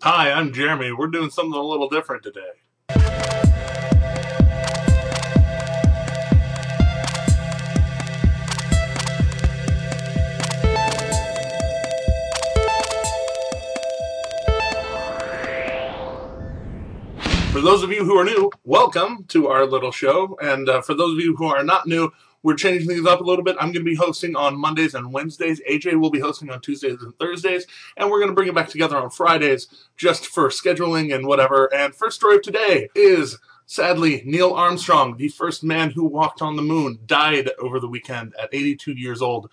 Hi, I'm Jeremy. We're doing something a little different today. For those of you who are new, welcome to our little show. And for those of you who are not new, we're changing things up a little bit. I'm going to be hosting on Mondays and Wednesdays. AJ will be hosting on Tuesdays and Thursdays. And we're going to bring it back together on Fridays just for scheduling and whatever. And first story of today is, sadly, Neil Armstrong, the first man who walked on the moon, died over the weekend at 82 years old.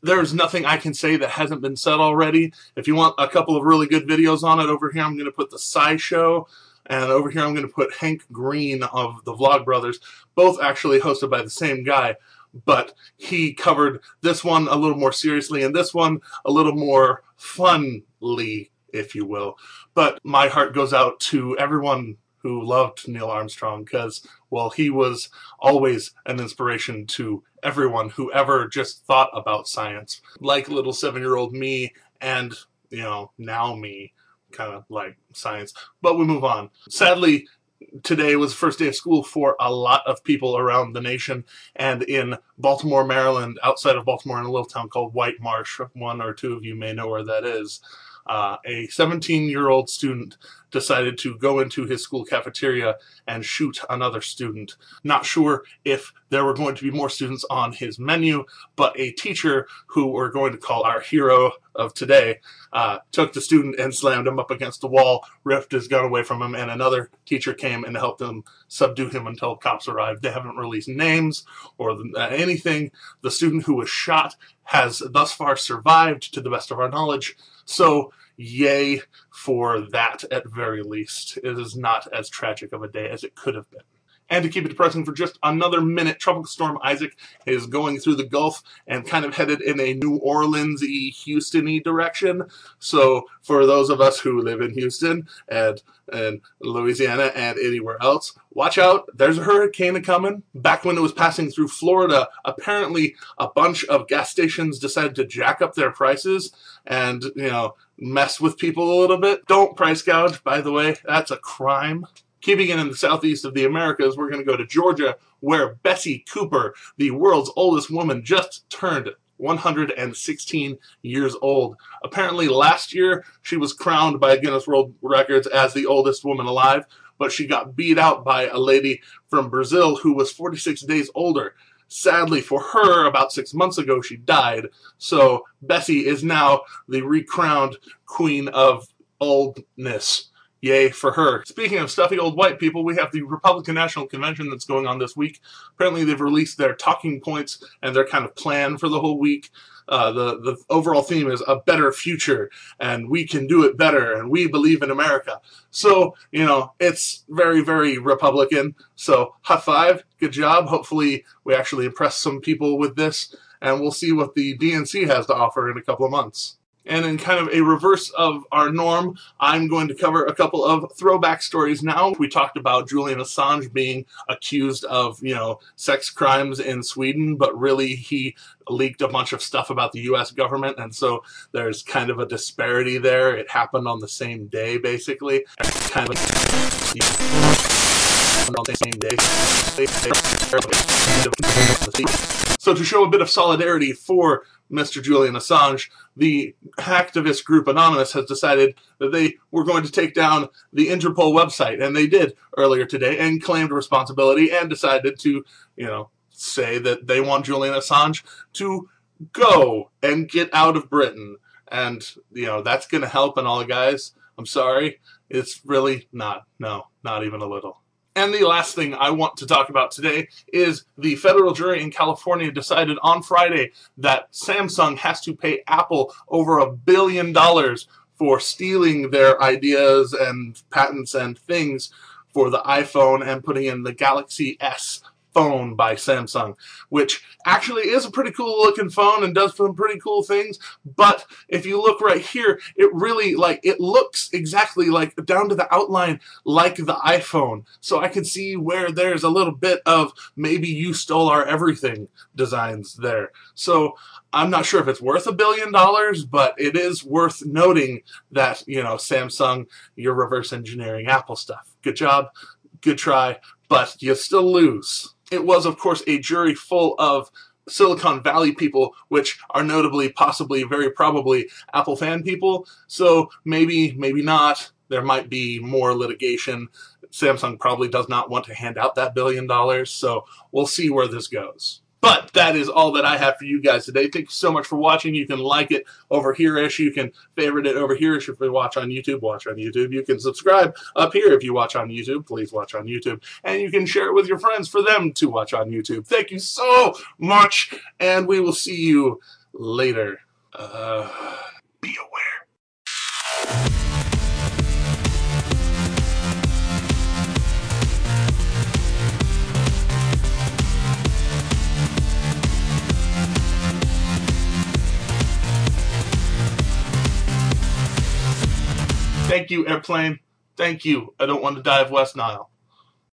There's nothing I can say that hasn't been said already. If you want a couple of really good videos on it, over here I'm going to put the SciShow. And over here I'm going to put Hank Green of the VlogBrothers, both actually hosted by the same guy. But he covered this one a little more seriously and this one a little more funly, if you will. But my heart goes out to everyone who loved Neil Armstrong because, well, he was always an inspiration to everyone who ever just thought about science. Like little 7-year-old me and, you know, now me. Kind of like science, but we move on. Sadly, today was the first day of school for a lot of people around the nation, and in Baltimore, Maryland, outside of Baltimore in a little town called White Marsh, one or two of you may know where that is, a 17-year-old student decided to go into his school cafeteria and shoot another student. Not sure if there were going to be more students on his menu, but a teacher, who we're going to call our hero of today, took the student and slammed him up against the wall, ripped his gun away from him, and another teacher came and helped him subdue him until cops arrived. They haven't released names or anything. The student who was shot has thus far survived, to the best of our knowledge, so yay for that at very least. It is not as tragic of a day as it could have been. And to keep it depressing for just another minute, Tropical Storm Issac is going through the Gulf and kind of headed in a New Orleans-y, Houston-y direction. So for those of us who live in Houston and Louisiana and anywhere else, watch out. There's a hurricane coming. Back when it was passing through Florida, apparently a bunch of gas stations decided to jack up their prices and, you know, mess with people a little bit. Don't price gouge, by the way. That's a crime. Keeping it in the southeast of the Americas, we're going to go to Georgia, where Bessie Cooper, the world's oldest woman, just turned 116 years old. Apparently last year, she was crowned by Guinness World Records as the oldest woman alive, but she got beat out by a lady from Brazil who was 46 days older. Sadly for her, about 6 months ago, she died. So Bessie is now the recrowned queen of oldness. Yay for her. Speaking of stuffy old white people, we have the Republican National Convention that's going on this week. Apparently they've released their talking points and their kind of plan for the whole week. The overall theme is a better future, and we can do it better, and we believe in America. So, you know, it's very, very Republican. So, high five, good job. Hopefully we actually impress some people with this, and we'll see what the DNC has to offer in a couple of months. And in kind of a reverse of our norm, I'm going to cover a couple of throwback stories now. We talked about Julian Assange being accused of, you know, sex crimes in Sweden, but really he leaked a bunch of stuff about the U.S. government, and so there's kind of a disparity there. It happened on the same day, basically. Kind of on the same day. So to show a bit of solidarity for Mr. Julian Assange, the hacktivist group Anonymous has decided that they were going to take down the Interpol website, and they did earlier today, and claimed responsibility and decided to, you know, say that they want Julian Assange to go and get out of Britain. And, you know, that's going to help and all, guys. I'm sorry. It's really not. No, not even a little. And the last thing I want to talk about today is the federal jury in California decided on Friday that Samsung has to pay Apple over $1 billion for stealing their ideas and patents and things for the iPhone and putting in the Galaxy S phone by Samsung, which actually is a pretty cool looking phone and does some pretty cool things. But if you look right here, it really, like, it looks exactly like, down to the outline, like the iPhone. So I can see where there's a little bit of maybe you stole our everything designs there. So I'm not sure if it's worth $1 billion, but it is worth noting that, you know, Samsung, you're reverse engineering Apple stuff. Good job, good try, but you still lose. It was, of course, a jury full of Silicon Valley people, which are notably, possibly, very probably Apple fan people. So maybe, maybe not. There might be more litigation. Samsung probably does not want to hand out that $1 billion, so we'll see where this goes. But that is all that I have for you guys today. Thank you so much for watching. You can like it over here-ish. You can favorite it over here-ish. If you watch on YouTube, watch on YouTube. You can subscribe up here if you watch on YouTube. Please watch on YouTube. And you can share it with your friends for them to watch on YouTube. Thank you so much, and we will see you later. Be aware. Thank you, airplane. Thank you. I don't want to die of West Nile.